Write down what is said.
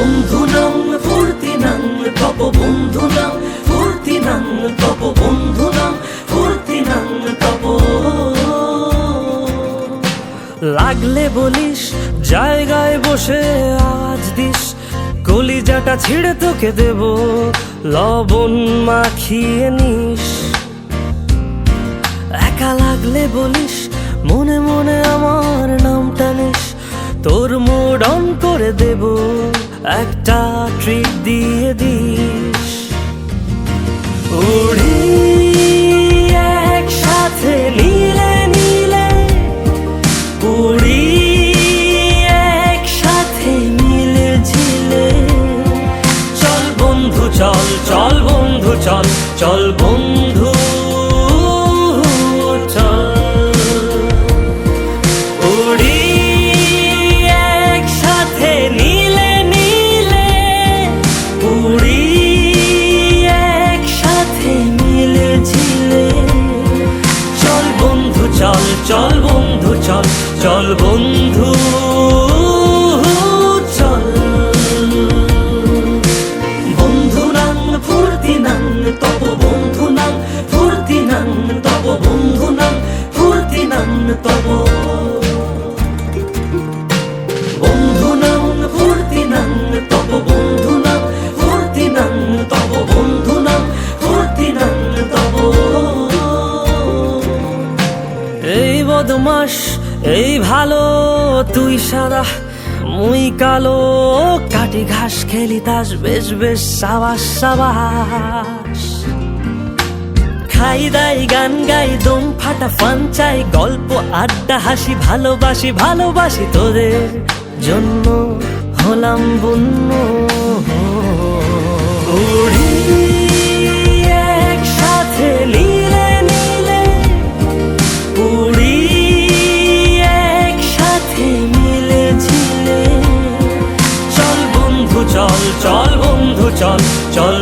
বন্ধুনাং ফুর্তিনাং তপ বন্ধুনাং ফুর্তিনাং তপ বন্ধুনাং ফুর্তিনাং তপ। লাগলে বলিস, জায়গায় বসে আওয়াজ দিস, কলিজাটা ছিঁড়ে তোকে দেব, লবণ মাখিয়ে নিস। একা লাগলে বলিস, মনে মনে আমার নামটা নিস, তোর মুড অন করে দেব, একটা ট্রিট দিয়ে দিস। উড়ি একসাথে নীলে নীলে, উড়ি একসাথে মিলে ঝিলে, চল বন্ধু চল, চল বন্ধু চল, চল বন্ধু চল। উড়ি একসাথে নীলে নীলে, উড়ি একসাথে মিলে ঝিলে, চল বন্ধু চল, চল বন্ধু চল, চল বন্ধু চল। বন্ধুনাং ফুর্তিনাং তপ বন্ধুনাং ফুর্তিনাং তপ বন্ধুনাং ফুর্তিনাং তপ। বন্ধুনাং ফুর্তিনাং তপ বন্ধুনাং ফুর্তিনাং তপ বন্ধুনাং ফুর্তিনাং তপ। এই বদমাস এই ভালো, তুই সাদা মুই কালো, কাটি ঘাস খেলি তাস, বেশ বেশ সাবাস সাবাস। খাই দাই গান গাই, দম ফাটা ফান চাই, গল্প আড্ডা হাসি, ভালোবাসি ভালোবাসি তোদের জন্য হলাম বন্য। উড়ি একসাথে নীলে নীলে, উড়ি একসাথে মিলে ঝিলে, চল বন্ধু চল, চল বন্ধু চল, চল।